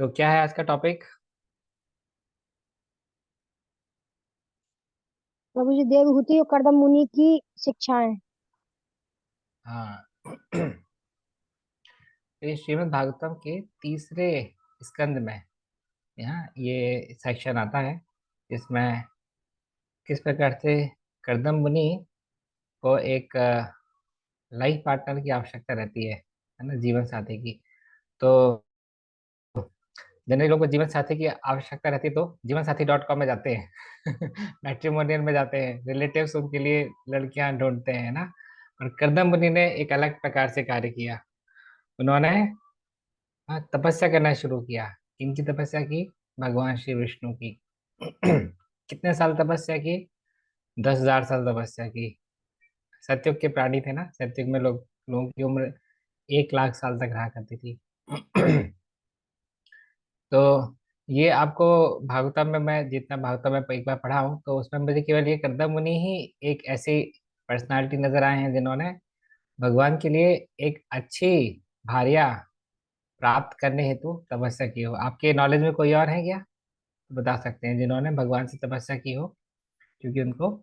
तो क्या है आज का टॉपिक? प्रभु जी देवहूति और कर्दम मुनि की शिक्षाएं। हाँ। ये श्रीमद् भागवतम के तीसरे स्कंद में यहाँ ये सेक्शन आता है जिसमें किस प्रकार से कर्दम मुनि को एक लाइफ पार्टनर की आवश्यकता रहती है ना, जीवन साथी की। तो जनरली लोगों को जीवन साथी की आवश्यकता रहती है तो जीवन साथी .com में जाते हैं। मैट्रिमोनियल में जाते हैं, रिलेटिव्स उनके लिए लड़कियां ढूंढते हैं ना। और कर्दम मुनि ने एक अलग प्रकार से कार्य किया। उन्होंने हाँ तपस्या करना शुरू किया। किनकी तपस्या की? भगवान श्री विष्णु की। कितने साल तपस्या की? 10,000 साल तपस्या की। सतयुग के प्राणी थे ना, सतयुग में लोगों की उम्र 1 लाख साल तक रहा करती थी। तो ये आपको भागवतम में, मैं जितना भागवतम में एक बार पढ़ा हूँ तो उसमें मुझे केवल ये कर्दम मुनि ही एक ऐसी पर्सनालिटी नजर आए हैं जिन्होंने भगवान के लिए एक अच्छी भार्या प्राप्त करने हेतु तपस्या की हो। आपके नॉलेज में कोई और है क्या? बता सकते हैं जिन्होंने भगवान से तपस्या की हो क्योंकि उनको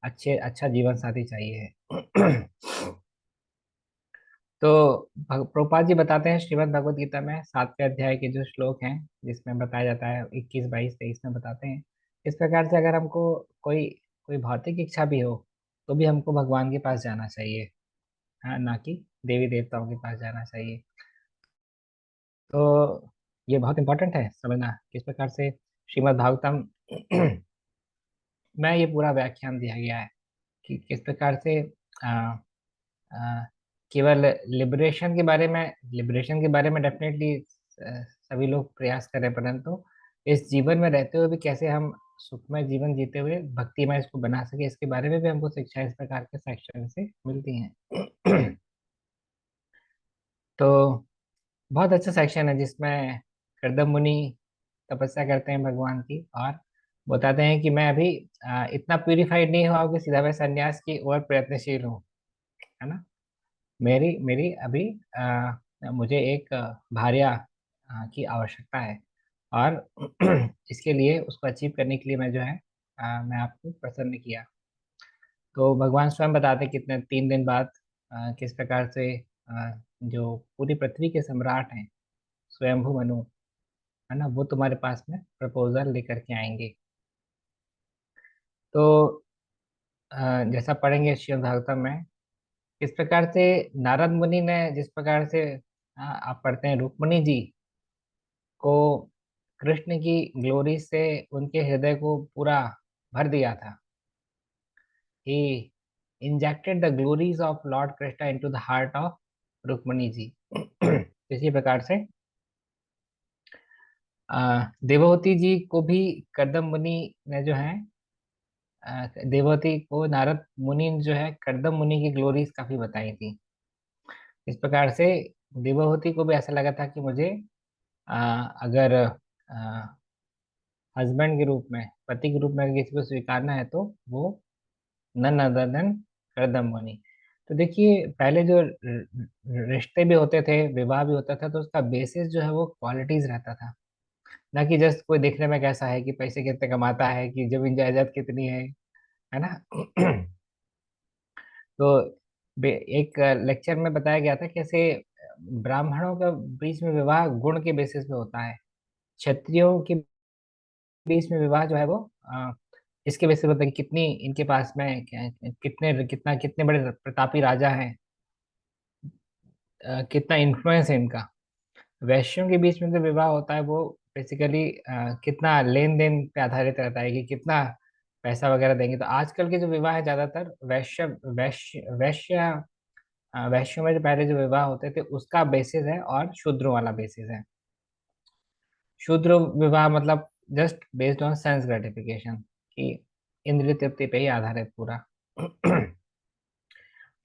अच्छा जीवन साथी चाहिए। तो प्रभुपाद जी बताते हैं श्रीमद् भगवद गीता में 7वें अध्याय के जो श्लोक हैं जिसमें बताया जाता है, 21, 22, 23 में बताते हैं इस प्रकार से अगर हमको कोई कोई भौतिक इच्छा भी हो तो भी हमको भगवान के पास जाना चाहिए। हाँ, ना कि देवी देवताओं के पास जाना चाहिए। तो ये बहुत इंपॉर्टेंट है समझना किस प्रकार से श्रीमद् भागवतम में ये पूरा व्याख्यान दिया गया है कि किस प्रकार से आ, आ, केवल लिबरेशन के बारे में डेफिनेटली सभी लोग प्रयास करें, परंतु इस जीवन में रहते हुए भी कैसे हम सुखमय जीवन जीते हुए भक्तिमय इसको बना सके, इसके बारे में भी हमको शिक्षा इस प्रकार के सेक्शन से मिलती हैं। तो बहुत अच्छा सेक्शन है जिसमें कर्दम मुनि तपस्या करते हैं भगवान की और बताते हैं कि मैं अभी इतना प्यूरिफाइड नहीं हुआ हूं कि सीधा मैं संन्यास की ओर प्रयत्नशील हूँ, है ना। मेरी मेरी अभी मुझे एक भार्या की आवश्यकता है और इसके लिए उसको अचीव करने के लिए मैं जो है मैं आपको प्रसन्न किया। तो भगवान स्वयं बताते हैं कितने 3 दिन बाद किस प्रकार से जो पूरी पृथ्वी के सम्राट हैं स्वयंभू मनु, है ना, वो तुम्हारे पास में प्रपोजल लेकर के आएंगे। तो जैसा पढ़ेंगे श्रीमद् भागवतम में किस प्रकार से नारद मुनि ने जिस प्रकार से आप पढ़ते हैं रुक्मिणी जी को कृष्ण की ग्लोरी से उनके हृदय को पूरा भर दिया था। He injected the glories of lord Krishna into the heart of Rukmini ji. इसी प्रकार से देवहूति जी को भी कर्दम मुनि ने जो है देवहूति को नारद मुनि ने जो है कर्दम मुनि की ग्लोरीज काफी बताई थी। इस प्रकार से देवहूति को भी ऐसा लगा था कि मुझे अगर हस्बैंड के रूप में, पति के रूप में अगर किसी को स्वीकारना है तो वो none other than Kardam Muni. तो देखिए पहले जो रिश्ते भी होते थे, विवाह भी होता था, तो उसका बेसिस जो है वो क्वालिटीज रहता था, ना कि जस्ट कोई देखने में कैसा है, कि पैसे कितने कमाता है, कि जमीन जायदाद कितनी है ना। तो एक लेक्चर में बताया गया था कैसे ब्राह्मणों के बीच में विवाह गुण के बेसिस पे होता है, क्षत्रियों के बीच में विवाह जो है वो इसके बेसिस पे होता है कि कितनी इनके पास में कितने बड़े प्रतापी राजा हैं, कितना इन्फ्लुएंस है इनका। वैश्यों के बीच में जो विवाह होता है वो बेसिकली कितना लेन देन पे आधारित रहता है, कि कितना पैसा वगैरह देंगे। तो आजकल के जो विवाह है ज्यादातर वैश्यों में जो पहले जो विवाह होते थे उसका बेसिस है और शूद्रों वाला बेसिस है। शूद्र विवाह मतलब just based on sense gratification, कि इंद्रिय तृप्ति पे ही आधारित पूरा।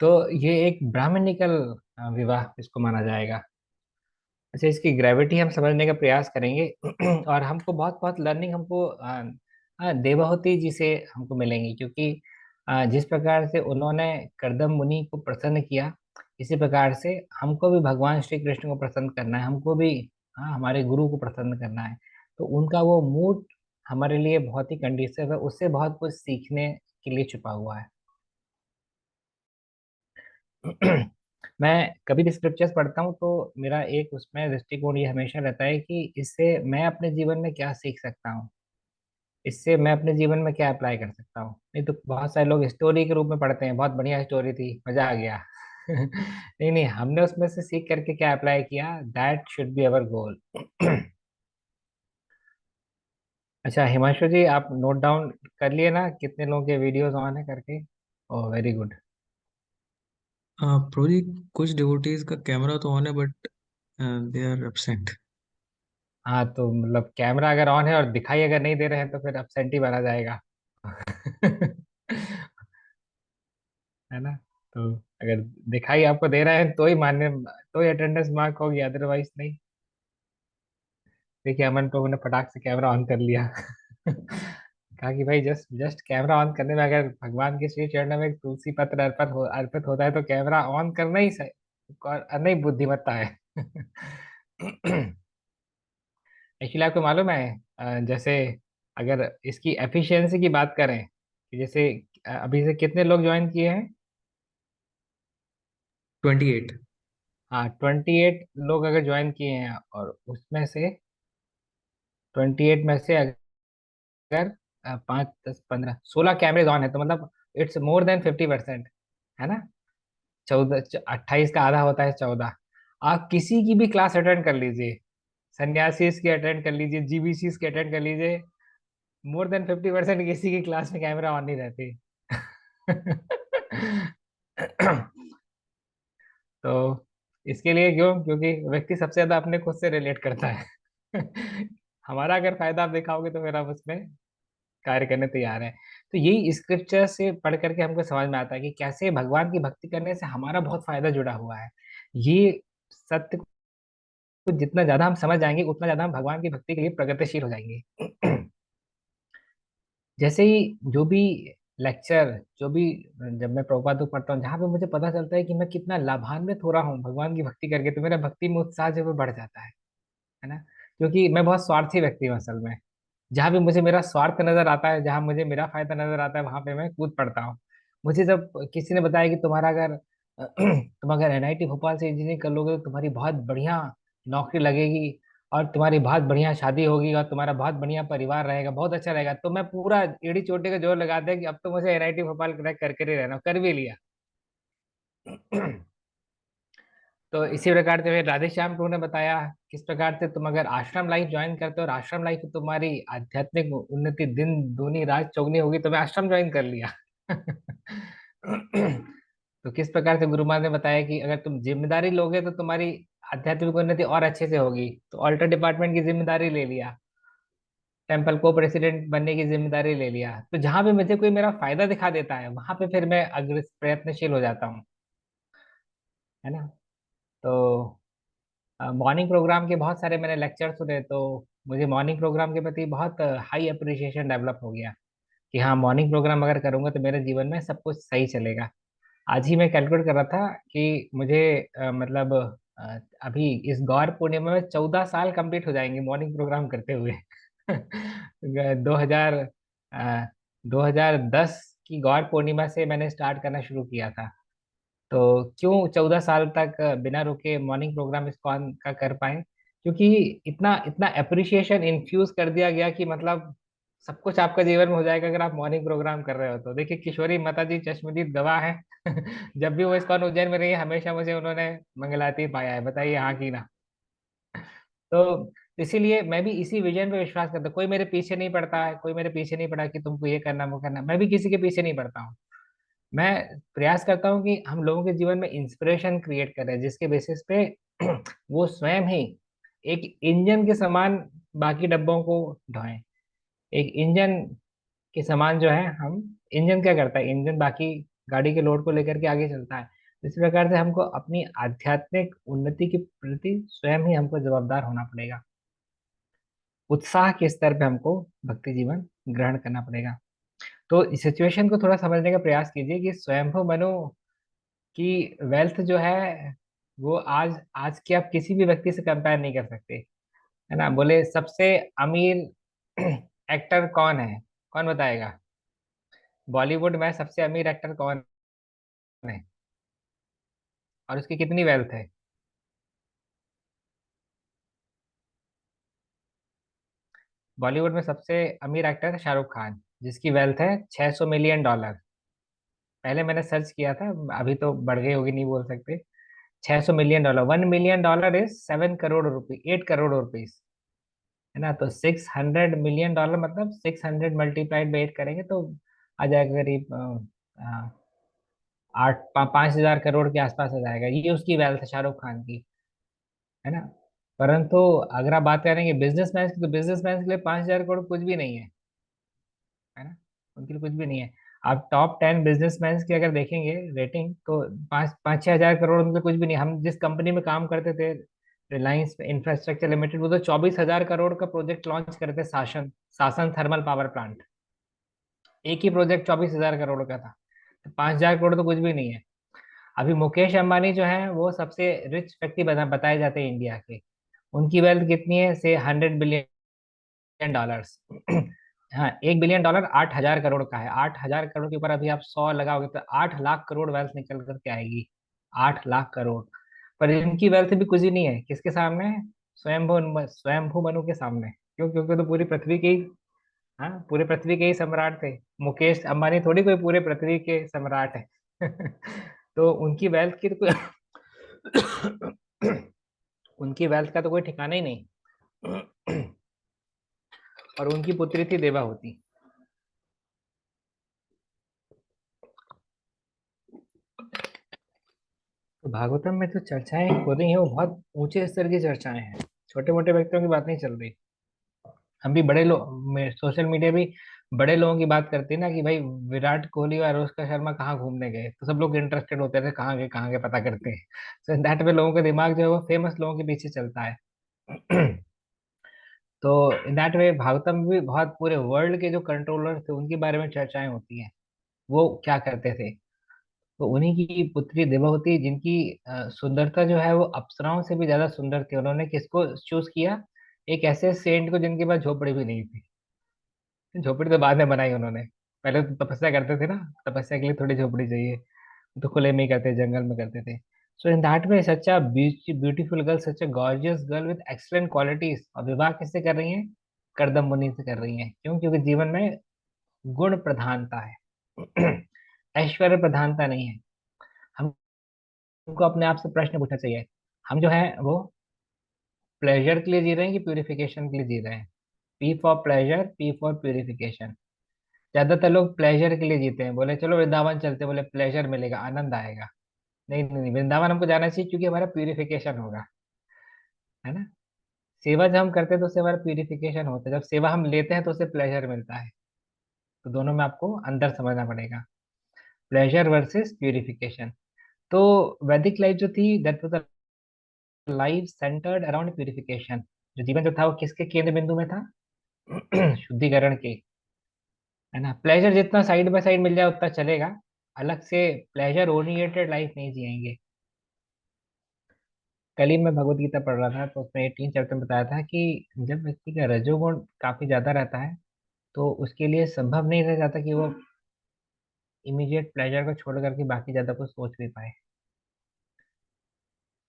तो ये एक ब्राह्मणिकल विवाह इसको माना जाएगा। अच्छा, इसकी ग्रेविटी हम समझने का प्रयास करेंगे। और हमको बहुत बहुत लर्निंग हमको देवहूति जी से हमको मिलेंगी, क्योंकि जिस प्रकार से उन्होंने कर्दम मुनि को प्रसन्न किया, इसी प्रकार से हमको भी भगवान श्री कृष्ण को प्रसन्न करना है। हमको भी हाँ, हमारे गुरु को प्रसन्न करना है। तो उनका वो मूड हमारे लिए बहुत ही कंडीसिव है, उससे बहुत कुछ सीखने के लिए छुपा हुआ है। मैं कभी भी स्क्रिप्चर्स पढ़ता हूँ तो मेरा एक उसमें दृष्टिकोण ये हमेशा रहता है कि इससे मैं अपने जीवन में क्या सीख सकता हूँ, इससे मैं अपने जीवन में क्या अप्लाई कर सकता हूँ। नहीं तो बहुत सारे लोग स्टोरी के रूप में पढ़ते हैं, बहुत बढ़िया स्टोरी थी, मजा आ गया। नहीं नहीं, हमने उसमें से सीख करके क्या अप्लाई किया, दैट शुड बी अवर गोल। अच्छा हिमांशु जी, आप नोट डाउन कर लिए ना कितने लोगों के वीडियोस ऑन है करके? Oh very good. प्रो जी, कुछ डिवोटीज का कैमरा तो ऑन है बट दे आर एब्सेंट। हाँ तो मतलब कैमरा अगर ऑन है और दिखाई अगर नहीं दे रहे हैं तो फिर absentee बना जाएगा। है ना? तो अगर दिखाई आपको दे रहा है तो ही मान्य, तो ही अटेंडेंस मार्क होगी, अदरवाइज नहीं। देखिए अमन प्रभु ने फटाक से कैमरा ऑन कर लिया। कहा कि भाई जस्ट जस्ट कैमरा ऑन करने में अगर भगवान के श्री चरणों में एक तुलसी पत्र अर्पित होता है तो कैमरा ऑन करना ही सही, नहीं बुद्धिमत्ता है। एक्चुअली आपको मालूम है, जैसे अगर इसकी एफिशिएंसी की बात करें कि जैसे अभी से कितने लोग ज्वाइन किए हैं? 28। हाँ 28 लोग अगर ज्वाइन किए हैं और उसमें से 28 में से अगर 5 10 15 16 कैमरेज ऑन है तो मतलब इट्स मोर देन 50%। है ना? 28 का आधा होता है 14। आप किसी की भी क्लास अटेंड कर लीजिए, सन्यासीज की अटेंड कर लीजिए, जीबीसीज की अटेंड कर लीजिए, मोर देन 50% किसी की क्लास में कैमरा ऑन नहीं रहती। तो इसके लिए क्यों? क्योंकि व्यक्ति सबसे ज्यादा अपने खुद से रिलेट करता है। हमारा अगर फायदा आप दिखाओगे तो फिर आप उसमें कार्य करने तैयार है। तो यही स्क्रिप्चर से पढ़ करके हमको समझ में आता है कि कैसे भगवान की भक्ति करने से हमारा बहुत फायदा जुड़ा हुआ है। ये सत्य को जितना ज्यादा हम समझ जाएंगे उतना ज्यादा हम भगवान की भक्ति के लिए प्रगतिशील हो जाएंगे। जैसे ही जो भी लेक्चर, जो भी, जब मैं प्रभुपाद को पढ़ता हूँ जहाँ पे मुझे पता चलता है कि मैं कितना लाभान्वित हो रहा हूँ भगवान की भक्ति करके, तो मेरा भक्ति में उत्साह जो है वो बढ़ जाता है ना? क्योंकि मैं बहुत स्वार्थी व्यक्ति हूँ असल में। जहाँ भी मुझे मेरा स्वार्थ नजर आता है, जहाँ मुझे मेरा फायदा नजर आता है, वहां पे मैं कूद पड़ता हूँ। मुझे जब किसी ने बताया कि तुम्हारा अगर तुम अगर एनआईटी भोपाल से इंजीनियरिंग कर लोगे तो तुम्हारी बहुत बढ़िया नौकरी लगेगी और तुम्हारी बहुत बढ़िया शादी होगी और तुम्हारा बहुत बढ़िया परिवार रहेगा, बहुत अच्छा रहेगा, तो मैं पूरा एड़ी चोटी का जोर लगा दिया कि अब तो मुझे एनआईटी भोपाल क्रैक करके ही रहना, कर भी लिया। तो इसी प्रकार से फिर राधे श्याम प्रभु ने बताया किस प्रकार से तुम अगर आश्रम लाइफ ज्वाइन करते हो और आश्रम लाइफ में तुम्हारी आध्यात्मिक उन्नति दिन दूनी रात चौगनी होगी, तो मैं आश्रम ज्वाइन कर लिया। तो किस प्रकार से गुरु महाराज ने बताया कि अगर तुम जिम्मेदारी लोगे तो तुम्हारी आध्यात्मिक उन्नति और अच्छे से होगी, तो ऑल्टर डिपार्टमेंट की जिम्मेदारी ले लिया, टेम्पल को प्रेसिडेंट बनने की जिम्मेदारी ले लिया। तो जहां भी मुझे कोई मेरा फायदा दिखा देता है वहां पे फिर मैं अग्र प्रयत्नशील हो जाता हूँ। है ना? तो मॉर्निंग प्रोग्राम के बहुत सारे मैंने लेक्चर सुने तो मुझे मॉर्निंग प्रोग्राम के प्रति बहुत हाई अप्रिसिएशन डेवलप हो गया कि हाँ मॉर्निंग प्रोग्राम अगर करूंगा तो मेरे जीवन में सब कुछ सही चलेगा। आज ही मैं कैलकुलेट कर रहा था कि मुझे मतलब अभी इस गौर पूर्णिमा में 14 साल कंप्लीट हो जाएंगे मॉर्निंग प्रोग्राम करते हुए। 2000 2010 की गौर पूर्णिमा से मैंने स्टार्ट करना शुरू किया था। तो क्यों 14 साल तक बिना रुके मॉर्निंग प्रोग्राम इस्कॉन का कर पाए? क्योंकि इतना इतना अप्रिसिएशन इन्फ्यूज कर दिया गया कि मतलब सब कुछ आपका जीवन में हो जाएगा अगर आप मॉर्निंग प्रोग्राम कर रहे हो तो। देखिए किशोरी माता जी चश्मदीद गवाह है। जब भी वो इस्कॉन उज्जैन में रही है हमेशा मुझे उन्होंने मंगलाती पाया है, बताइए हाँ की ना? तो इसीलिए मैं भी इसी विजन पे विश्वास करता हूँ। कोई मेरे पीछे नहीं पड़ता है, कोई मेरे पीछे नहीं पड़ा कि तुमको ये करना वो करना, मैं भी किसी के पीछे नहीं पड़ता हूँ। मैं प्रयास करता हूँ कि हम लोगों के जीवन में इंस्पिरेशन क्रिएट करें जिसके बेसिस पे वो स्वयं ही एक इंजन के समान बाकी डब्बों को ढोएं। एक इंजन के समान जो है हम, इंजन क्या करता है, इंजन बाकी गाड़ी के लोड को लेकर के आगे चलता है। इस प्रकार से हमको अपनी आध्यात्मिक उन्नति के प्रति स्वयं ही हमको जवाबदार होना पड़ेगा। उत्साह के स्तर पे हमको भक्ति जीवन ग्रहण करना पड़ेगा। तो इस सिचुएशन को थोड़ा समझने का प्रयास कीजिए कि स्वयंभू मनु कि वेल्थ जो है वो आज आज के आप किसी भी व्यक्ति से कंपेयर नहीं कर सकते। है ना। बोले सबसे अमीर एक्टर कौन है, कौन बताएगा? बॉलीवुड में सबसे अमीर एक्टर कौन है और उसकी कितनी वेल्थ है? बॉलीवुड में सबसे अमीर एक्टर है शाहरुख खान, जिसकी वेल्थ है $600 मिलियन। पहले मैंने सर्च किया था, अभी तो बढ़ गई होगी, नहीं बोल सकते। $600 million, $1 million is 7 crore rupee, 8 crore rupees, है ना। तो $600 मिलियन मतलब 600 मल्टीप्लाइड बाई 8 करेंगे तो आ जाएगा करीब 5,000 करोड़ के आसपास आ जाएगा। ये उसकी वेल्थ है शाहरुख खान की, है ना। परंतु अगर आप बात करेंगे बिजनेसमैन की, तो बिजनेसमैन के लिए 5,000 करोड़ कुछ भी नहीं है ना। उनके लिए कुछ भी नहीं है। आप टॉप 10 बिजनेसमैन की अगर देखेंगे रेटिंग, तो 5-6 हज़ार करोड़ उनके कुछ भी नहीं। हम जिस कंपनी में काम करते थे, रिलायंस इंफ्रास्ट्रक्चर लिमिटेड, वो तो 24,000 करोड़ का प्रोजेक्ट लॉन्च करते थे, शासन शासन थर्मल पावर प्लांट। एक ही प्रोजेक्ट 24,000 करोड़ का था। तो 5,000 करोड़ तो कुछ भी नहीं है। अभी मुकेश अंबानी जो है वो सबसे रिच व्यक्ति बताए जाते हैं इंडिया के। उनकी वेल्थ कितनी है? से $100 बिलियन। हाँ, $1 बिलियन 8,000 करोड़ का है। 8,000 करोड़ के ऊपर अभी आप 100 लगाओगे तो 8 लाख करोड़ वेल्थ निकल करके आएगी। 8 लाख करोड़। पर इनकी वेल्थ भी कुछ ही नहीं है, किसके सामने? स्वयंभू मनु के सामने। क्यों? क्योंकि तो पूरी पृथ्वी के ही, हाँ, पूरे पृथ्वी के ही सम्राट थे। मुकेश अंबानी थोड़ी कोई पूरे पृथ्वी के सम्राट है। तो उनकी वेल्थ की तो कोई उनकी वेल्थ का तो कोई ठिकाना ही नहीं। और उनकी पुत्री थी देवाहुति। तो भागवतम में जो चर्चाएं हो रही हैं वो बहुत ऊंचे स्तर की चर्चाएं हैं, छोटे मोटे व्यक्तियों की बात नहीं चल रही। हम भी बड़े लोग, सोशल मीडिया भी बड़े लोगों की बात करती है ना, कि भाई विराट कोहली और अनुष्का शर्मा कहाँ घूमने गए, तो सब लोग इंटरेस्टेड होते थे कहाँ गए पता करते हैं। सो दैट वे लोगों का दिमाग जो है वो फेमस लोगों के पीछे चलता है। तो इन दैट वे भागवतम में भी बहुत पूरे वर्ल्ड के जो कंट्रोलर थे उनके बारे में चर्चाएं होती हैं। वो क्या करते थे? तो उन्हीं की पुत्री देवहूति, जिनकी सुंदरता जो है वो अप्सराओं से भी ज्यादा सुंदर थी। उन्होंने किसको चूज किया? एक ऐसे सेंट को जिनके पास झोपड़ी भी नहीं थी। झोपड़ी तो बाद में बनाई उन्होंने, पहले तो तपस्या करते थे ना। तपस्या के लिए थोड़ी झोपड़ी चाहिए, तो खुले में ही करते, जंगल में करते थे। So in that way such a beautiful girl, such a gorgeous girl with excellent qualities, और विवाह किससे कर रही हैं? करदम मुनि से कर रही हैं। क्यों? क्योंकि जीवन में गुण प्रधानता है, ऐश्वर्य प्रधानता नहीं है। हमको अपने आप से प्रश्न पूछना चाहिए, हम जो है वो प्लेजर के लिए जी रहे हैं कि प्यूरिफिकेशन के लिए जी रहे हैं? P for pleasure, P for purification. ज्यादातर लोग प्लेजर के लिए जीते हैं, बोले चलो वृंदावन चलते, बोले प्लेजर मिलेगा, आनंद आएगा। नहीं नहीं नहीं, वृंदावन हमको जाना चाहिए क्योंकि हमारा प्यूरिफिकेशन होगा, है ना। सेवा जब हम करते हैं तो उससे हमारा प्यूरिफिकेशन होता है, जब सेवा हम लेते हैं तो उससे प्लेजर मिलता है। तो दोनों में आपको अंदर समझना पड़ेगा, प्लेजर वर्सेस प्यूरिफिकेशन। तो वैदिक लाइफ जो थी, that was a life centred around purification. जो जीवन जो था वो किसके केंद्र बिंदु में था? शुद्धिकरण के, है ना। प्लेजर जितना साइड बाय साइड मिल जाए उतना चलेगा, अलग से प्लेजर ओरिएंटेड लाइफ नहीं जिएंगे। कल ही मैं भगवत गीता पढ़ रहा था, तो उसमें 18 चैप्टर में बताया था कि जब व्यक्ति का रजोगुण काफी ज्यादा रहता है, तो उसके लिए संभव नहीं रह जाता कि वो इमीडिएट प्लेजर को छोड़ करके बाकी ज्यादा कुछ सोच भी पाए।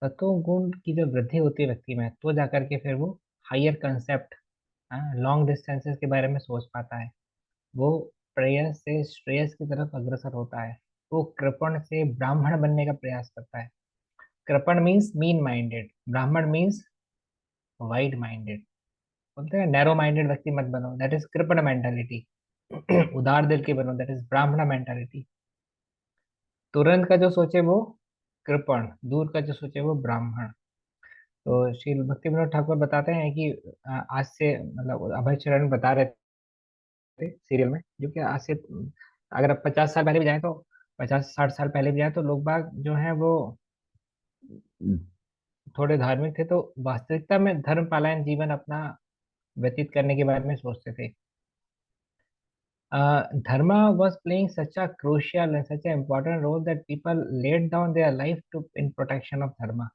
सत्व गुण की जब वृद्धि होती है व्यक्ति में, तो जाकर के फिर वो हायर कंसेप्ट, लॉन्ग डिस्टेंसेस के बारे में सोच पाता है। वो प्रेयस से श्रेयस की तरफ अग्रसर होता है। वो कृपण से ब्राह्मण बनने का प्रयास करता है। कृपण मीन्स मीन माइंडेड, ब्राह्मण मीन्स वाइड माइंडेड। बोलते हैं नैरो माइंडेड व्यक्ति मत बनो, दैट इज कृपण मेंटालिटी। उदार दिल के बनो, दैट इज ब्राह्मण मेंटालिटी। तुरंत का जो सोचे वो कृपण, दूर का जो सोचे वो ब्राह्मण। तो श्री भक्ति विनोद ठाकुर बताते हैं कि आज से, मतलब अभय चरण बता रहे थे सीरियल में, जो कि आज से अगर आप 50 साल पहले भी जाएं, तो 50-60 साल पहले भी जाएं, तो लोग बाग जो हैं वो थोड़े धार्मिक थे, तो वास्तविकता में धर्म पालायन जीवन अपना व्यतीत करने के बारे में सोचते थे। Dharma was playing such a crucial and such an important role that people laid down their life to in protection of dharma.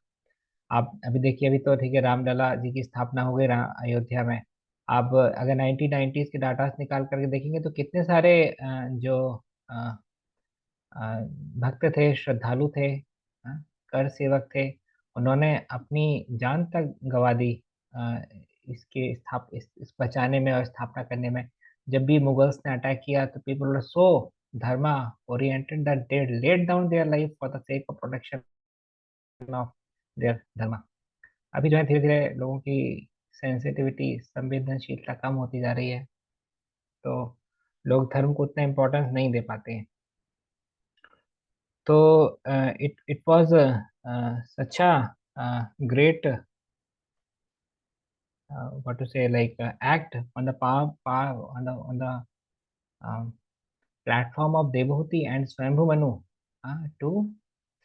आप अभी देखिए, अभी तो ठीक है, रामलला जी की स्थापना हो गई अयोध्या में। आप अगर 1990s के डाटा निकाल करके देखेंगे तो कितने सारे जो अ, अ, भक्त थे, श्रद्धालु थे, अ, कर सेवक थे, उन्होंने अपनी जान तक गंवा दी अ, इस बचाने में और स्थापना करने में। जब भी मुगल्स ने अटैक किया तो people were so dharma oriented that they laid down their life for the sake of protection of their dharma. अभी जो है धीरे धीरे लोगों की सेंसिटिविटी, संवेदनशीलता कम होती जा रही है, तो लोग धर्म को उतना इम्पोर्टेंस नहीं दे पाते हैं। तो it was such a great what to say, like act on the on the um, platform of Devahuti and Swambhu Manu to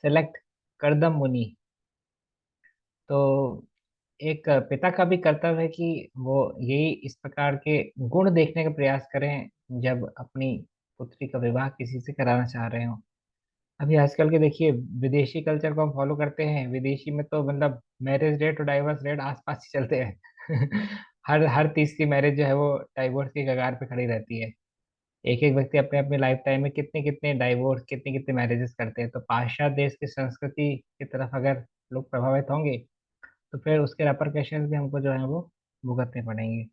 select Kardam Muni। तो एक पिता का भी कर्तव्य है कि वो यही इस प्रकार के गुण देखने का प्रयास करें जब अपनी पुत्री का विवाह किसी से कराना चाह रहे हो। अभी आजकल के देखिए, विदेशी कल्चर को हम फॉलो करते हैं, विदेशी में तो मतलब मैरिज रेट और डाइवोर्स रेट आसपास ही चलते हैं। हर तीसरी मैरिज जो है वो डाइवोर्स की कगार पे खड़ी रहती है। एक एक व्यक्ति अपने अपने लाइफ टाइम में कितने कितने डाइवोर्स, कितने कितने मैरिजेस करते हैं। तो पाश्चात्य देश की संस्कृति की तरफ अगर लोग प्रभावित होंगे तो फिर उसके रेपरकशंस भी हमको जो है वो भुगतने पड़ेंगे।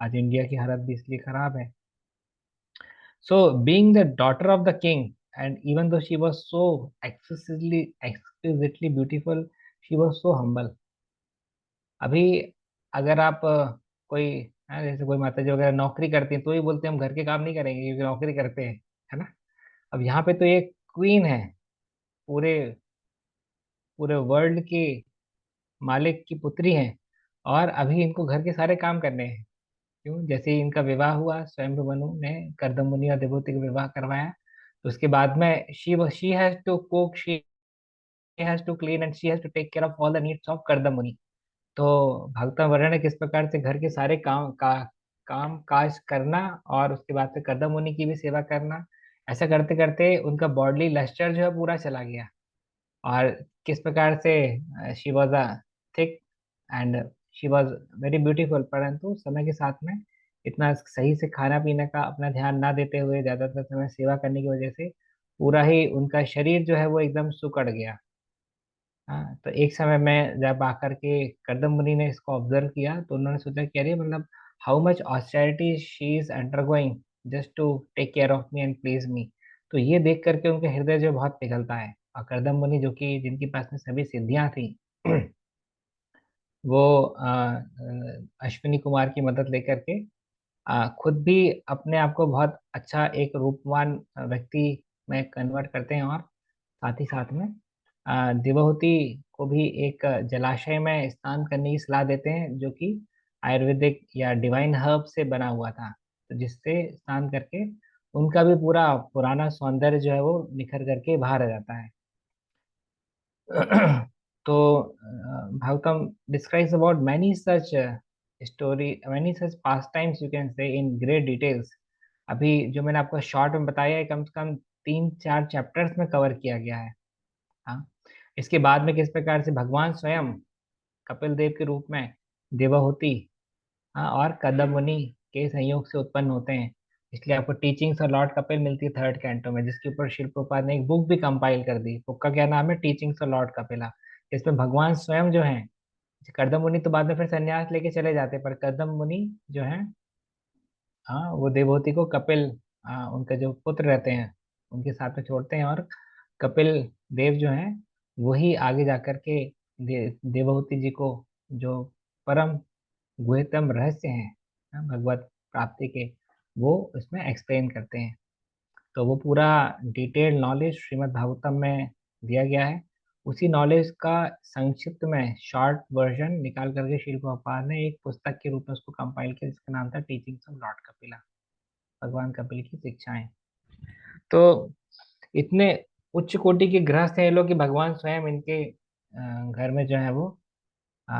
आज इंडिया की हालत भी इसलिए खराब है। So, being the daughter of the king, and even though she was so exquisitely beautiful, she was so humble। अभी अगर आप कोई जैसे कोई माता जी वगैरह नौकरी करती हैं तो ही बोलते हैं हम घर के काम नहीं करेंगे क्योंकि नौकरी करते हैं, है ना। अब यहाँ पे तो ये क्वीन है, पूरे पूरे वर्ल्ड की मालिक की पुत्री हैं, और अभी इनको घर के सारे काम करने हैं। क्यों? जैसे ही इनका विवाह हुआ, स्वयं मनु ने कर्दम मुनि और देवहूति का विवाह करवाया, तो उसके बाद में she has to cook, she has to clean and she has to take care of all the needs of Kardam Muni. तो भगवत वर्णन है किस प्रकार से घर के सारे काम काज करना, और उसके बाद से कर्दम मुनि की भी सेवा करना। ऐसा करते करते उनका बॉडली लस्टर जो है पूरा चला गया। और किस प्रकार से she was a thick and she was very beautiful, परंतु समय के साथ में इतना सही से खाना पीने का अपना ध्यान ना देते हुए ज्यादातर समय सेवा करने की वजह से पूरा ही उनका शरीर जो है वो एकदम सुकड़ गया। हाँ, तो एक समय में जब आकर के कर्दम मुनि ने इसको ऑब्जर्व किया तो उन्होंने सोचा कि अरे मतलब how much austerity she is undergoing just to take care of me and please me. तो ये देख करके उनके हृदय जो बहुत पिघलता है, और कर्दम मुनि जो कि जिनके पास में सभी सिद्धियां थी, वो अश्विनी कुमार की मदद लेकर के खुद भी अपने आप को बहुत अच्छा एक रूपवान व्यक्ति में कन्वर्ट करते हैं, और साथ ही साथ में देवहूति को भी एक जलाशय में स्नान करने की सलाह देते हैं जो कि आयुर्वेदिक या डिवाइन हर्ब से बना हुआ था, तो जिससे स्नान करके उनका भी पूरा पुराना सौंदर्य जो है वो निखर करके बाहर आ जाता है। तो Bhagavatam describes about many such many such pastimes you can say in great details। अभी जो मैंने आपको शॉर्ट में बताया है कम से कम 3-4 चैप्टर्स में कवर किया गया है। हाँ, इसके बाद में किस प्रकार से भगवान स्वयं कपिल देव के रूप में देवहूति, हाँ, और कदम मुनि के संयोग से उत्पन्न होते हैं। इसलिए आपको टीचिंग्स और लॉर्ड कपिल मिलती है थर्ड कैंटो में, जिसके ऊपर शिल प्रभुपाद ने एक बुक भी कंपाइल कर दी। बुक का क्या नाम है? टीचिंग्स और लॉर्ड कपिला। इसमें भगवान स्वयं जो है, कर्दम मुनि तो बाद में फिर संन्यास लेके चले जाते हैं, पर कर्दम मुनि जो है, हाँ, वो देवहूति को कपिल, उनके जो पुत्र रहते हैं उनके साथ में छोड़ते हैं, और कपिल देव जो हैं वही आगे जाकर के देवहूति जी को जो परम गुह्यतम रहस्य हैं, भगवत प्राप्ति के, वो उसमें एक्सप्लेन करते हैं। तो वो पूरा डिटेल्ड नॉलेज श्रीमद् भागवतम में दिया गया है। उसी नॉलेज का संक्षिप्त में शॉर्ट वर्जन निकाल करके श्रील प्रभुपाद ने एक पुस्तक के रूप में उसको कंपाइल किया, जिसका नाम था टीचिंग्स ऑफ लॉर्ड कपिला, भगवान कपिल की शिक्षाएं। तो इतने उच्च कोटि के गृहस्थ हैं ये लोग कि भगवान स्वयं इनके घर में जो है वो अ,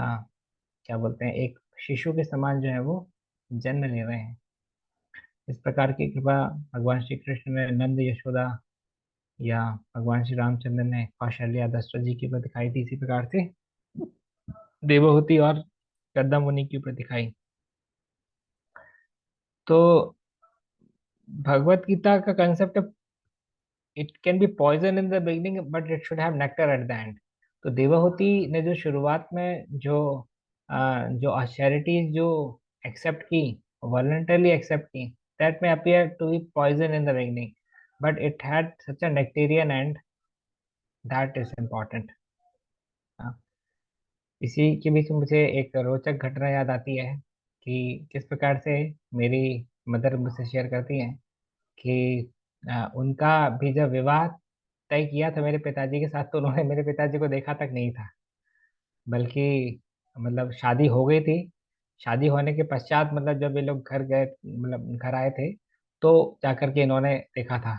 क्या बोलते हैं, एक शिशु के समान जो है वो जन्म ले रहे हैं। इस प्रकार की कृपा भगवान श्री कृष्ण ने नंद यशोदा, या भगवान श्री रामचंद्र ने कौशल्या दशरथ जी के ऊपर दिखाई थी, इसी प्रकार से देवहूति और कर्दम मुनि की ऊपर दिखाई। तो भगवत गीता का concept, it can be poison in the beginning but it should have nectar at the end. तो देवहूति ने जो शुरुआत में जो ऑस्टेरिटीज जो एक्सेप्ट की, वॉलंटरली एक्सेप्ट की, दैट में appear to be poison in the beginning, but it had such a nectarean end, that is important. इसी के बीच मुझे एक रोचक घटना याद आती है कि किस प्रकार से मेरी मदर मुझसे शेयर करती हैं कि उनका भी जब विवाह तय किया था मेरे पिताजी के साथ, तो उन्होंने मेरे पिताजी को देखा तक नहीं था। बल्कि मतलब शादी हो गई थी, शादी होने के पश्चात मतलब जब ये लोग घर गए, मतलब घर आए थे, तो जाकर के इन्होंने देखा था।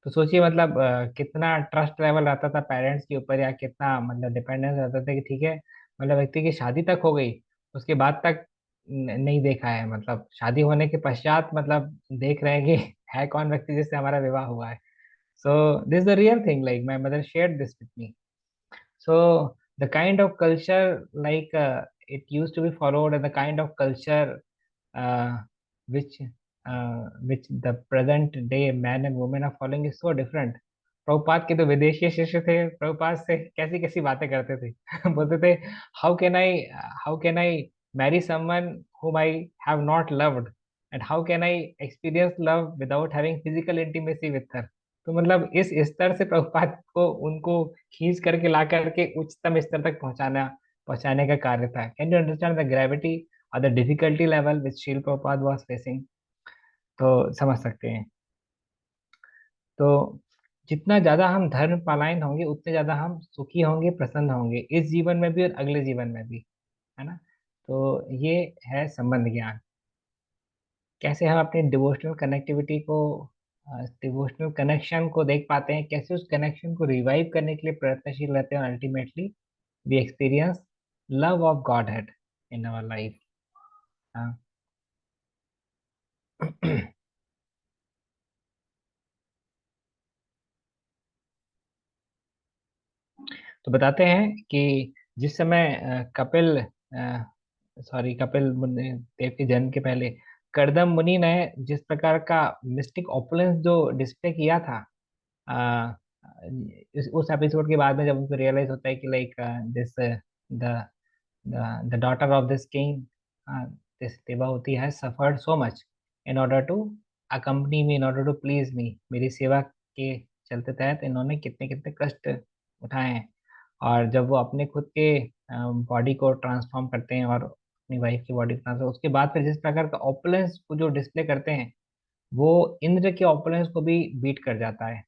तो सोचिए मतलब कितना ट्रस्ट लेवल रहता था पेरेंट्स के ऊपर, या कितना मतलब डिपेंडेंस रहता था कि ठीक है, मतलब व्यक्ति की शादी तक हो गई, उसके बाद तक नहीं देखा है, मतलब शादी होने के पश्चात मतलब देख रहे हैं कि है कौन व्यक्ति जिससे हमारा विवाह हुआ है। So this is the real thing. Like my mother shared this with me. So the kind of culture like it used to be followed, and the kind of culture uh, which which the present day men and women are following is so different. Prabhupada के तो विदेशी शिष्य थे, प्रभुपाद से कैसी कैसी बातें करते थे बोलते थे, how can I marry someone whom I have not loved, and how can I experience love without having physical intimacy with her। तो मतलब इस स्तर से प्रभुपाद को उनको खींच करके ला करके उच्चतम स्तर तक पहुंचाने का कार्य था। Can you understand the gravity और द डिफिकल्टी लेवल विच शील प्रभुपाद वाज फेसिंग। तो समझ सकते हैं। तो जितना ज्यादा हम धर्म पलायन होंगे, उतने ज्यादा हम सुखी होंगे, प्रसन्न होंगे, इस जीवन में भी और अगले जीवन में भी, है ना। तो ये है संबंध ज्ञान। कैसे हम अपनी डिवोशनल कनेक्टिविटी को, डिवोशनल कनेक्शन को देख पाते हैं, कैसे उस कनेक्शन को रिवाइव करने के लिए प्रयत्नशील रहते हैं, और ultimately we experience love of Godhead in our life. तो बताते हैं कि जिस समय कपिल देव के जन्म के पहले कर्दम मुनि ने जिस प्रकार का मिस्टिक ऑपुलेंस जो डिस्प्ले किया था, आ, उस एपिसोड के बाद में जब उनको रियलाइज होता है कि like this the the daughter of this king, this Devahuti has suffered so much in order to accompany me, in order to please me। मेरी सेवा के चलते तहत इन्होंने कितने कितने कष्ट उठाए हैं। और जब वो अपने खुद के बॉडी को ट्रांसफॉर्म करते हैं और अपनी वाइफ की बॉडी ट्रांसफॉर्म, उसके बाद फिर जिस प्रकार का ऑपुलेंस को जो डिस्प्ले करते हैं, वो इंद्र के ऑपुलेंस को भी बीट कर जाता है।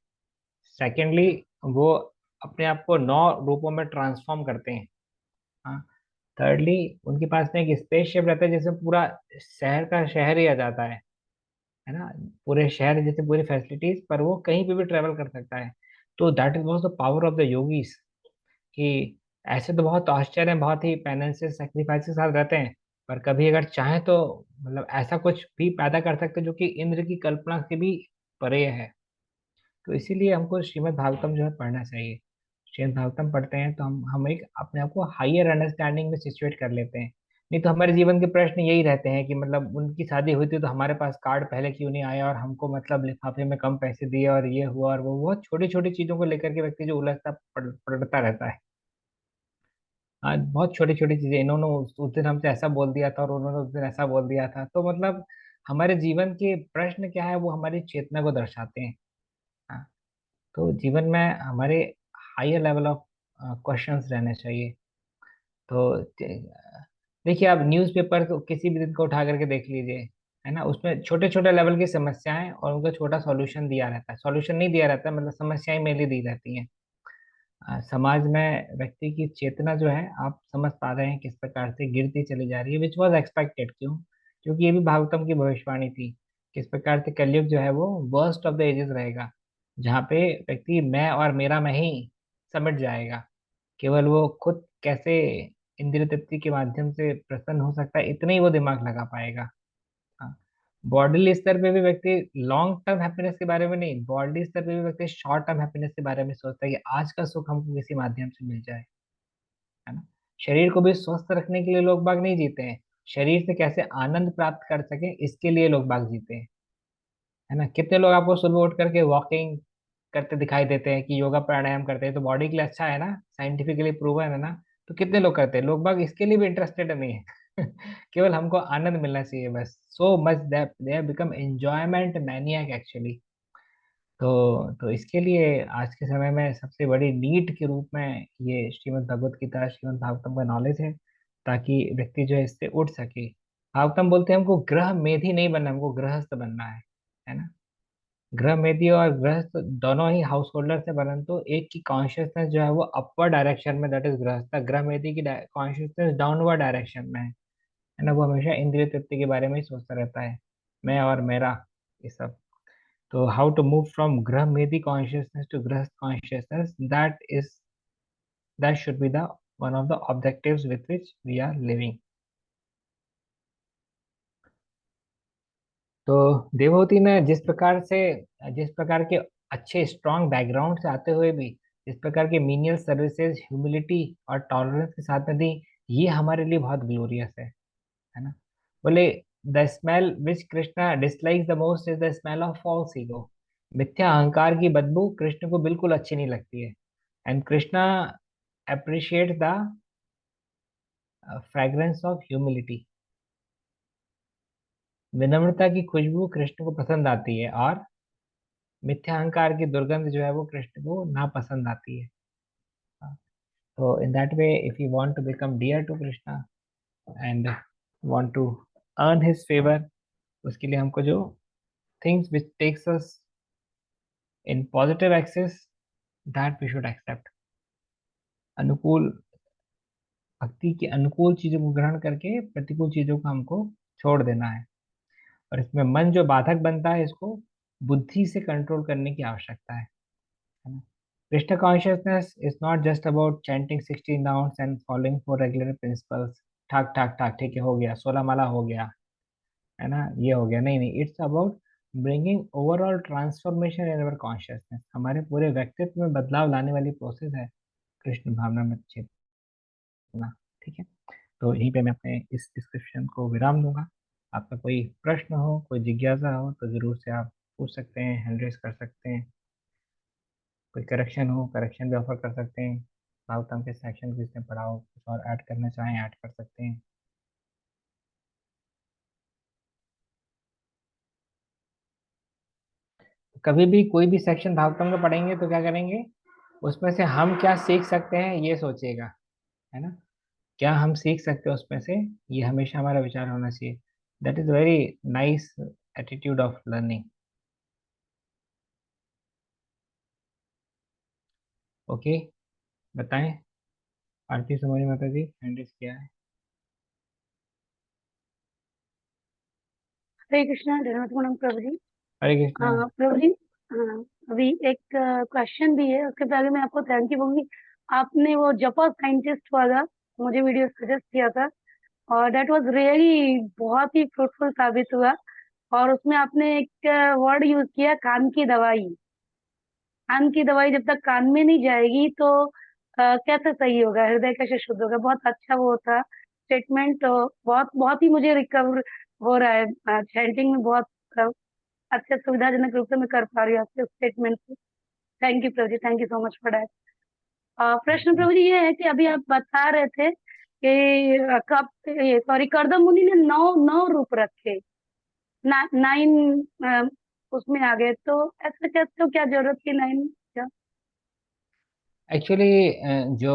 सेकेंडली, वो अपने आप को 9 रूपों में ट्रांसफॉर्म करते हैं। हाँ। थर्डली, उनके पास में एक स्पेसशिप रहता है जिसमें पूरा शहर का शहर ही आ जाता है ना। पूरे शहर जैसे पूरी फैसिलिटीज, पर वो कहीं पे भी ट्रेवल कर सकता है। तो that is was the power of the yogis, कि ऐसे तो बहुत आश्चर्य हैं, बहुत ही पेनेंसेस सेक्रीफाइस के साथ रहते हैं, पर कभी अगर चाहे तो मतलब ऐसा कुछ भी पैदा कर सकते हैं जो कि इंद्र की कल्पना से भी परे है। तो इसीलिए हमको श्रीमद् भागवतम जो है पढ़ना चाहिए। श्रीमद् भागवतम पढ़ते हैं तो हम एक अपने आप को हायर अंडरस्टैंडिंग में सिचुएट कर लेते हैं। नहीं तो हमारे जीवन के प्रश्न यही रहते हैं कि मतलब उनकी शादी हुई थी तो हमारे पास कार्ड पहले क्यों नहीं आया, और हमको मतलब लिफाफे में कम पैसे दिए, और ये हुआ और वो, बहुत छोटी छोटी चीजों को लेकर के व्यक्ति जो पड़ता रहता है। आज बहुत छोटी छोटी चीजें, इन्होंने उस दिन हमसे ऐसा बोल दिया था और उन्होंने उस दिन ऐसा बोल दिया था, तो मतलब हमारे जीवन के प्रश्न क्या है, वो हमारी चेतना को दर्शाते हैं। हाँ। तो जीवन में हमारे हायर लेवल ऑफ क्वेश्चंस रहने चाहिए। तो देखिए, आप न्यूज़पेपर तो किसी भी दिन को उठा करके देख लीजिए, है ना, उसमें छोटे छोटे लेवल की समस्याएं और उनका छोटा सॉल्यूशन दिया रहता है, सॉल्यूशन नहीं दिया रहता है, मतलब समस्याएं मेनली दी रहती हैं। समाज में व्यक्ति की चेतना जो है, आप समझ पा रहे हैं किस प्रकार से गिरती चली जा रही है, विच वॉज एक्सपेक्टेड। क्यों? क्योंकि ये भी भागवतम की भविष्यवाणी थी, किस प्रकार से कलयुग जो है वो वर्स्ट ऑफ द एजेस रहेगा, जहाँ पे व्यक्ति मैं और मेरा में ही समिट जाएगा। केवल वो खुद कैसे इंद्रिय तृप्ति के माध्यम से प्रसन्न हो सकता है, इतना ही वो दिमाग लगा पाएगा। हाँ। बॉडीली स्तर पे भी व्यक्ति लॉन्ग टर्म हैप्पीनेस के बारे में नहीं, बॉडी स्तर पे भी व्यक्ति शॉर्ट टर्म हैप्पीनेस के बारे में सोचता है कि आज का सुख हमको किसी माध्यम से मिल जाए, है ना। शरीर को भी स्वस्थ रखने के लिए लोग बाग नहीं जीते हैं, शरीर से कैसे आनंद प्राप्त कर सके इसके लिए लोग बाग जीते हैं। है ना, कितने लोग आपको सुबह उठ करके वॉकिंग करते दिखाई देते हैं कि योगा प्राणायाम करते हैं, तो बॉडी के लिए अच्छा है ना, साइंटिफिकली प्रूवन है ना। तो कितने लोग करते हैं, लोग बाग इसके लिए भी इंटरेस्टेड नहीं है। केवल हमको आनंद मिलना चाहिए बस, so much that they have become enjoyment मैनियाक actually. तो इसके लिए आज के समय में सबसे बड़ी नीड के रूप में ये श्रीमद् भगवत गीता, श्रीमद् भागवतम का नॉलेज है, ताकि व्यक्ति जो है इससे उठ सके। भागवतम बोलते हैं हमको ग्रह मेधी नहीं बनना, हमको गृहस्थ बनना है ना। गृह मेधी और गृहस्थ दोनों ही हाउस होल्डर से, परंतु एक की कॉन्शियसनेस जो है वो अपवर्ड डायरेक्शन में, दैट इज गृहस्थ। गृह मेधी की कॉन्शियसनेस डाउनवर्ड डायरेक्शन में है ना, वो हमेशा इंद्रिय तृप्ति के बारे में ही सोचता रहता है, मैं और मेरा, ये सब। तो how to move from Grahmedi consciousness to Grahast consciousness, that should be the one of the objectives with which we are living. तो देवहूति ने जिस प्रकार के अच्छे स्ट्रॉन्ग बैकग्राउंड से आते हुए भी जिस प्रकार के मीनियल सर्विसेज ह्यूमिलिटी और टॉलरेंस के साथ में दी, ये हमारे लिए बहुत ग्लोरियस है ना। बोले the smell which Krishna dislikes the most is the smell of false ego. मिथ्या अहंकार की बदबू कृष्ण को बिल्कुल अच्छी नहीं लगती है। And Krishna appreciate the fragrance of humility. विनम्रता की खुशबू कृष्ण को पसंद आती है, और मिथ्या अहंकार की दुर्गंध जो है वो कृष्ण को नापसंद आती है। तो in that way if you want to become dear to Krishna and want to earn his favour, उसके लिए हमको जो things which takes us in positive access, that we should accept. अनुकूल भक्ति की अनुकूल चीजों को ग्रहण करके प्रतिकूल चीजों को हमको छोड़ देना है। और इसमें मन जो बाधक बनता है, इसको बुद्धि से कंट्रोल करने की आवश्यकता है ना। Krishna consciousness is not just about chanting 16 rounds and following for regular principles, ठाक ठाक ठाक ठीक है, हो गया 16 माला हो गया, है ना, ये हो गया, नहीं नहीं, it's about bringing overall transformation in our consciousness. हमारे पूरे व्यक्तित्व में बदलाव लाने वाली प्रोसेस है कृष्ण भावना में चेतना। ठीक है, तो यहीं पे मैं अपने इस डिस्क्रिप्शन को विराम दूंगा। आपका कोई प्रश्न हो, कोई जिज्ञासा हो, तो जरूर से आप पूछ सकते हैं, हैंड रेज कर सकते हैं। कोई करेक्शन हो, करेक्शन भी ऑफर कर सकते हैं। भागवतम के सेक्शन किसने पढ़ा हो, कुछ और ऐड करना चाहें, ऐड कर सकते हैं। कभी भी कोई भी सेक्शन भागवतम का पढ़ेंगे तो क्या करेंगे, उसमें से हम क्या सीख सकते हैं ये सोचिएगा, है ना। क्या हम सीख सकते हैं उसमें से, ये हमेशा हमारा विचार होना चाहिए। That is very nice attitude of learning. Okay, बताएं। आरती सुमरी माता जी, हैंड रेज किया है। हरे कृष्णा धन्यवाद गुणम प्रभु जी। हरे कृष्णा। प्रभु जी, हाँ, अभी एक क्वेश्चन भी है, उसके पहले मैं आपको थैंक यू बोलूंगी। आपने वो जपा साइंटिस्ट वाला मुझे वीडियो सजेस्ट किया था, और दैट वाज रियली बहुत ही फ्रूटफुल साबित हुआ। और उसमें आपने एक वर्ड यूज किया, कान की दवाई। कान की दवाई जब तक कान में नहीं जाएगी तो कैसे सही होगा, हृदय कैसे शुद्ध होगा। बहुत अच्छा वो था स्टेटमेंट। बहुत बहुत ही मुझे रिकवर हो रहा है चैंटिंग में, बहुत अ, अच्छे सुविधाजनक रूप से मैं कर पा रही हूँ आपके स्टेटमेंट से। Thank you Prabhu ji, thank you so much for that. प्रश्न प्रभु जी ये है कि अभी आप बता रहे थे कि कब ये सॉरी करदम मुनि ने नौ नौ रूप रखे, नाइन उसमें आ गए, तो ऐसा कैसे, तो क्या जरूरत थी नाइन? एक्चुअली जो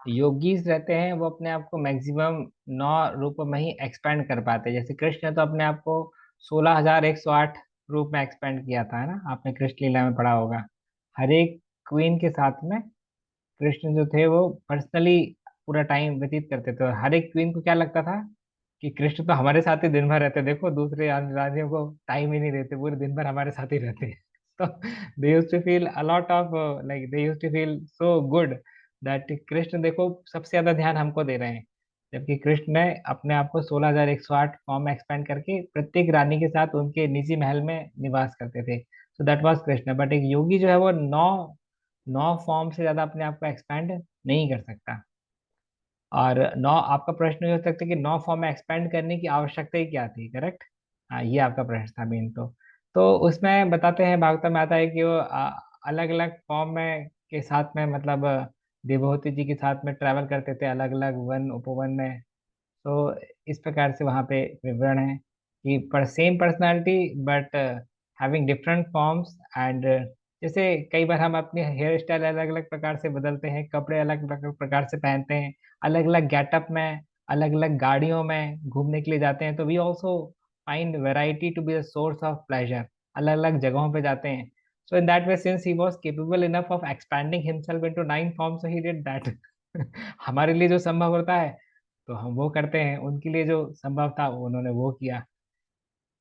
योगीज रहते हैं वो अपने आप को मैक्सिमम 9 रूप में ही एक्सपेंड कर पाते हैं। जैसे कृष्ण ने तो अपने आप को 16,108 रूप में एक्सपेंड किया था, है ना, आपने कृष्ण लीला में पढ़ा होगा। हर एक क्वीन के साथ में कृष्ण जो थे वो पर्सनली पूरा टाइम व्यतीत करते थे, और हर एक क्वीन को क्या लगता था कि कृष्ण तो हमारे साथ ही दिन भर रहते, देखो दूसरे राज्यों को टाइम ही नहीं देते, पूरे दिन भर हमारे साथ ही रहते हैं। तो they used to feel a lot of, like they used to feel so good that Krishna देखो सबसे ज्यादा ध्यान हमको दे रहे हैं। जबकि कृष्ण ने अपने आप को 16,108 फॉर्म में एक्सपेंड करके प्रत्येक रानी के साथ उनके निजी महल में निवास करते थे। So that was Krishna. But एक योगी जो है वो 9 फॉर्म से ज्यादा अपने आप को एक्सपेंड नहीं कर सकता। और नौ, आपका प्रश्न ये हो सकता है कि नौ फॉर्म में एक्सपेंड करने की आवश्यकता ही क्या थी, करेक्ट? हाँ, ये आपका प्रश्न था मेन। तो उसमें बताते हैं, भागवत में आता है कि वो अलग अलग फॉर्म में के साथ में, मतलब देवहूति जी के साथ में ट्रैवल करते थे अलग अलग वन उपवन में। तो इस प्रकार से वहाँ पे विवरण है कि पर same personality but having different forms and, जैसे कई बार हम अपनी हेयर स्टाइल अलग अलग प्रकार से बदलते हैं, कपड़े अलग अलग प्रकार से पहनते हैं, अलग अलग गेटअप में, अलग अलग गाड़ियों में घूमने के लिए जाते हैं, तो we also find variety to be the source of pleasure. अलग अलग जगहों पे जाते हैं। So in that way, since he was capable enough of expanding himself into 9 forms, he did that. हमारे लिए जो संभव होता है तो हम वो करते हैं, उनके लिए जो संभव था उन्होंने वो किया,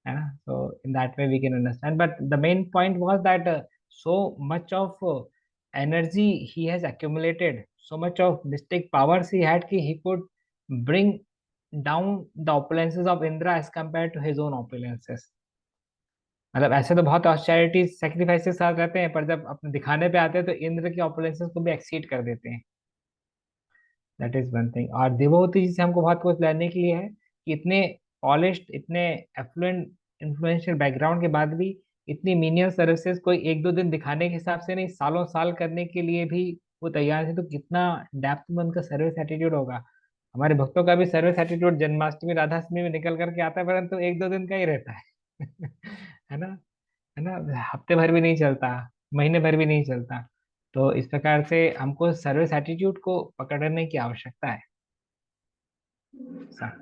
है ना? So in that way we can understand, but the main point was that so much of energy he has accumulated, so much of mystic powers he had, कि he could bring down the opulences of Indra as compared to his own opulences। मतलब ऐसे तो बहुत austerity sacrifices साथ रहते हैं, पर जब अपने दिखाने पे आते हैं तो इंद्र के ऑपुलेंसेस को भी एक्सीड कर देते हैं। That is one thing. और देवहूति जी से हमको बहुत कुछ लेने के लिए है कि इतने पॉलिश्ड, इतने एफ्लुएंट, इन्फ्लुएंशियल बैकग्राउंड के बाद भी इतनी मीनियल सर्विसेज कोई एक दो दिन दिखाने के हिसाब से नहीं, सालों साल करने के लिए भी वो तैयार थे। तो कितना डेप्थ में उनका सर्विस एटीट्यूड होगा। हमारे भक्तों का भी सर्विस एटीट्यूड जन्माष्टमी राधाष्टमी में निकल करके आता है, परंतु एक दो दिन का ही रहता है। है ना? है ना? हफ्ते भर भी नहीं चलता, महीने भर भी नहीं चलता। तो इस प्रकार से हमको सर्विस एटीट्यूड को पकड़ने की आवश्यकता है। सा-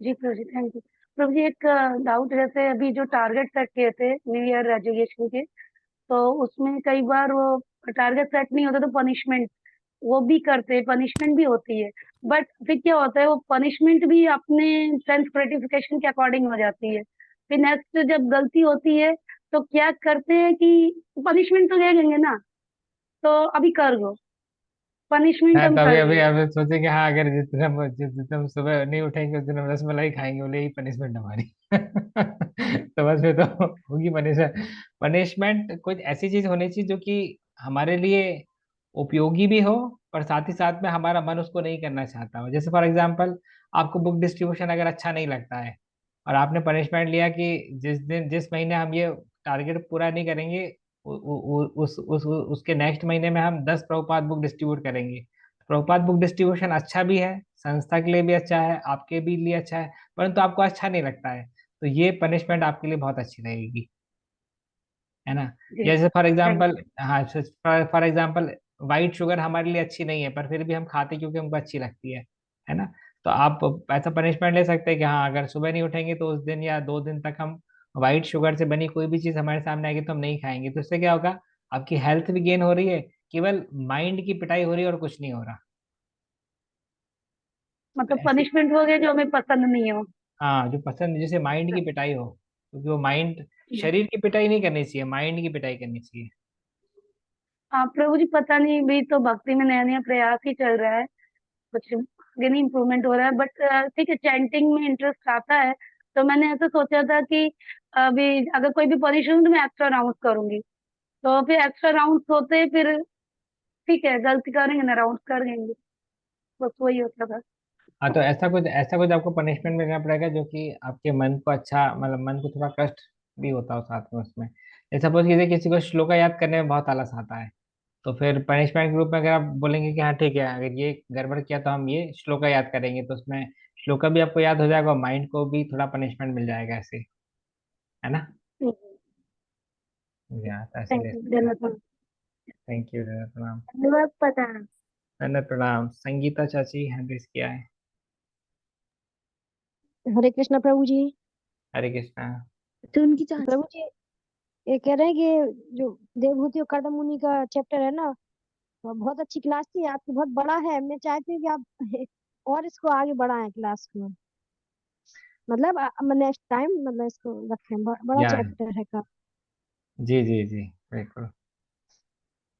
जी प्रभु जी, थैंक यू। प्रभु जी, एक डाउट, जैसे अभी जो टारगेट सेट किए थे न्यू ईयर रेजोल्यूशन के, तो उसमें कई बार वो टारगेट सेट नहीं होता तो पनिशमेंट वो भी करते, पनिशमेंट भी होती है। बट फिर क्या होता है, वो पनिशमेंट भी अपने सेल्फ ग्रेटिफिकेशन के अकॉर्डिंग हो जाती है। फिर नेक्स्ट जब गलती होती है तो क्या करते हैं कि पनिशमेंट तो दे देंगे ना, तो अभी कर दो, पनिशमेंट हाँ, हम तो अभी कर अभी देंगे। अभी सोचे कि हाँ, अगर जिस दिन हम सुबह नहीं उठेंगे उस दिन हम रसमलाई खाएंगे, बोले यही पनिशमेंट हमारी। तो बस फिर तो होगी पनिशमेंट। पनिशमेंट कुछ ऐसी चीज होनी चाहिए जो कि हमारे लिए उपयोगी भी हो, और साथ ही साथ में हमारा मन उसको नहीं करना चाहता हो। जैसे फॉर एग्जाम्पल, आपको बुक डिस्ट्रीब्यूशन अगर अच्छा नहीं लगता है, और आपने पनिशमेंट लिया कि जिस महीने हम ये टारगेट पूरा नहीं करेंगे, उसके नेक्स्ट महीने में हम 10 प्रभुपाद बुक डिस्ट्रीब्यूट करेंगे। प्रभुपाद बुक डिस्ट्रीब्यूशन अच्छा भी है, संस्था के लिए भी अच्छा है, आपके भी लिए अच्छा है, परंतु आपको अच्छा नहीं लगता है, तो ये पनिशमेंट आपके लिए बहुत अच्छी रहेगी, है ना? जी, जैसे फॉर थैंक एग्जाम्पल, हाँ, फॉर एग्जाम्पल, वाइट शुगर हमारे लिए अच्छी नहीं है, पर फिर भी हम खाते क्योंकि हमको अच्छी लगती है ना? तो आप ऐसा पनिशमेंट ले सकते हैं कि हाँ, अगर सुबह नहीं उठेंगे तो उस दिन या 2 दिन तक हम वाइट शुगर से बनी कोई भी चीज हमारे सामने आएगी तो हम नहीं खाएंगे। तो इससे क्या होगा, आपकी हेल्थ भी गेन हो रही है, केवल माइंड की पिटाई हो रही है और कुछ नहीं हो रहा। तो मतलब ऐसी, पनिशमेंट हो गया जो हमें पसंद नहीं हो। हाँ, जो पसंद, जैसे माइंड की पिटाई हो, क्योंकि वो माइंड, शरीर की पिटाई नहीं करनी चाहिए, माइंड की पिटाई करनी चाहिए। हाँ प्रभु जी, पता नहीं, भी तो भक्ति में नया नया प्रयास ही चल रहा है, कुछ आगे नहीं इम्प्रूवमेंट हो रहा है। बट ठीक है, चैंटिंग में इंटरेस्ट आता है। तो मैंने ऐसा सोचा था कि अभी अगर कोई भी पनिश हो तो मैं एक्स्ट्रा राउंड करूंगी। तो फिर एक्स्ट्रा राउंड होते फिर ठीक है, गलती करेंगे ना, राउंड कर देंगे, बस वही होता था। हाँ, तो ऐसा कुछ आपको पनिशमेंट मिलना पड़ेगा जो कि आपके मन को अच्छा, मतलब मन को थोड़ा कष्ट भी होता हो साथ में उसमें। जैसे सपोज कीजिए किसी को श्लोका याद करने में बहुत आलस आता है, तो फिर पनिशमेंट के रूप में अगर आप बोलेंगे कि हाँ ठीक है, अगर ये गड़बड़ किया तो हम ये श्लोका याद करेंगे, तो उसमें श्लोका भी आपको याद हो जाएगा और माइंड को भी थोड़ा पनिशमेंट मिल जाएगा ऐसे, है ना? या तो ऐसे थैंक ले यू, सकते हैं। धन्यवाद। थैंक यू, प्रणाम। धन्यवाद, पता है। धन्यवाद, प्रणाम। संगीता चाची हैंड रेस किया है। हरे कृष्णा प्रभु जी। हरे कृष्णा। तो उनकी प्रभु जी, ये कह रहे हैं कि जो देवभूति और कर्दम मुनि का चैप्टर है ना, वो बहुत अच्छी क्लास थी आपकी, बहुत बड़ा है। मैं चाहती हूँ कि आप और इसको आगे बढ़ाएं क्लास को, मतलब नेक्स्ट टाइम मतलब इसको रखें, बड़ा या, चैप्टर है का। जी जी जी, बिल्कुल।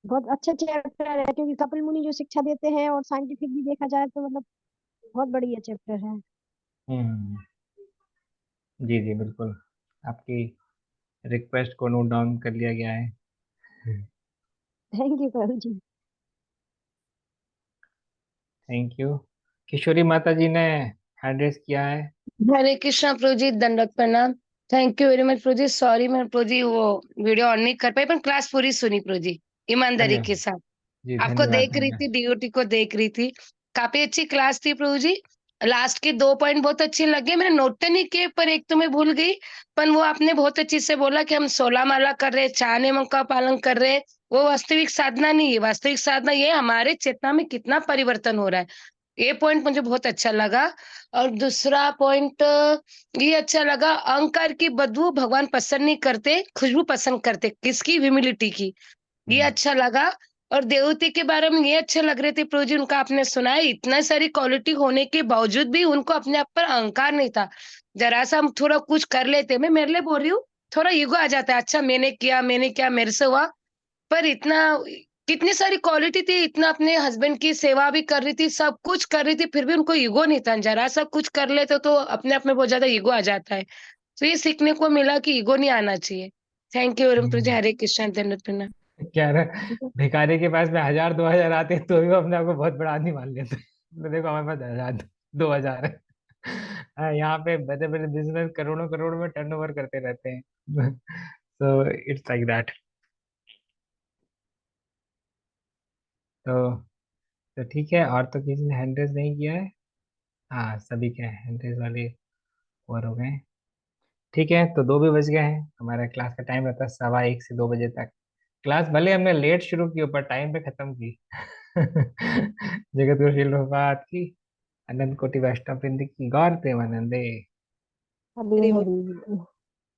बहुत अच्छा चैप्टर है, क्योंकि कपिल मुनि जो शिक्षा देते हैं और साइंटिफिक भी देखा जाए तो मतलब बहुत बढ़िया चैप्टर है। हम्म। जी जी, बिल्कुल। आपकी रिक्वेस्ट को नोट डाउन कर लिया गया है। Thank you Prabhu ji. Thank you. Kishori माता जी ने हैंड रेस किया है। हरे कृष्णा प्रभु जी, दंडवत प्रणाम। थैंक यू वेरी मच प्रभु जी। सॉरी मैं प्रभु जी वो वीडियो ऑन नहीं कर पाई, पर क्लास पूरी सुनी प्रभु जी, ईमानदारी के धन्यवाद साथ। जी, आपको धन्यवाद देख रही धन्यवाद। थी, डीओटी को देख रही थी। काफी अच्छी क्लास थी प्रभु जी। लास्ट के 2 पॉइंट बहुत अच्छे लगे, मैंने नोट तो नहीं किए, पर एक तो मैं भूल गई। पर वो आपने बहुत अच्छी से बोला कि हम 16 माला कर रहे, 4 नियमों का पालन कर रहे। वो वास्तविक साधना नहीं है, वास्तविक साधना ये हमारे चेतना में कितना परिवर्तन हो रहा है। ये पॉइंट मुझे बहुत अच्छा लगा। और दूसरा पॉइंट ये अच्छा लगा, अहंकार की बदबू भगवान पसंद नहीं करते, खुशबू पसंद करते, किसकी? ह्यूमिलिटी की। ये हम्म, अच्छा लगा। और देवती के बारे में ये अच्छे लग रहे थे प्रभु जी, उनका आपने सुनाया, इतना सारी क्वालिटी होने के बावजूद भी उनको अपने आप पर अहंकार नहीं था। जरा सा हम थोड़ा कुछ कर लेते, मैं मेरे लिए बोल रही हूँ, थोड़ा ईगो आ जाता है, अच्छा मैंने किया मेरे से हुआ। पर इतना, कितनी सारी क्वालिटी थी, इतना अपने हस्बैंड की सेवा भी कर रही थी, सब कुछ कर रही थी, फिर भी उनको ईगो नहीं था। जरा सा कुछ कर लेते तो अपने आप में बहुत ज्यादा ईगो आ जाता है। तो ये सीखने को मिला कि ईगो नहीं आना चाहिए। थैंक यू प्रभु जी। हम्म। हरे कृष्ण, धन्यवाद। क्या रहा, भिखारी के पास में 1000 2000 आते हैं तो भी वो अपने आप को बहुत बड़ा आदमी मान लेते हैं। तो देखो हमारे पास 1000 2000 है। हाँ, यहाँ पे बड़े बड़े बिजनेस करोड़ों करोड़ में टर्नओवर करते रहते हैं। So it's like that. तो तो ठीक है, और तो किसी ने हैंड रेज नहीं किया है। हाँ, सभी के हैंड रेज वाले ओवर हो गए हैं। ठीक है, तो 2 भी बज गए हैं। हमारा क्लास का टाइम रहता है 1:15 से 2 बजे तक। क्लास भले हमने लेट शुरू की पर टाइम पे खत्म की। जगत गुरु श्रील प्रभुपाद की, अनंत कोटि वैष्णव वृंद की, गौर प्रेमानंदे। हरी हरी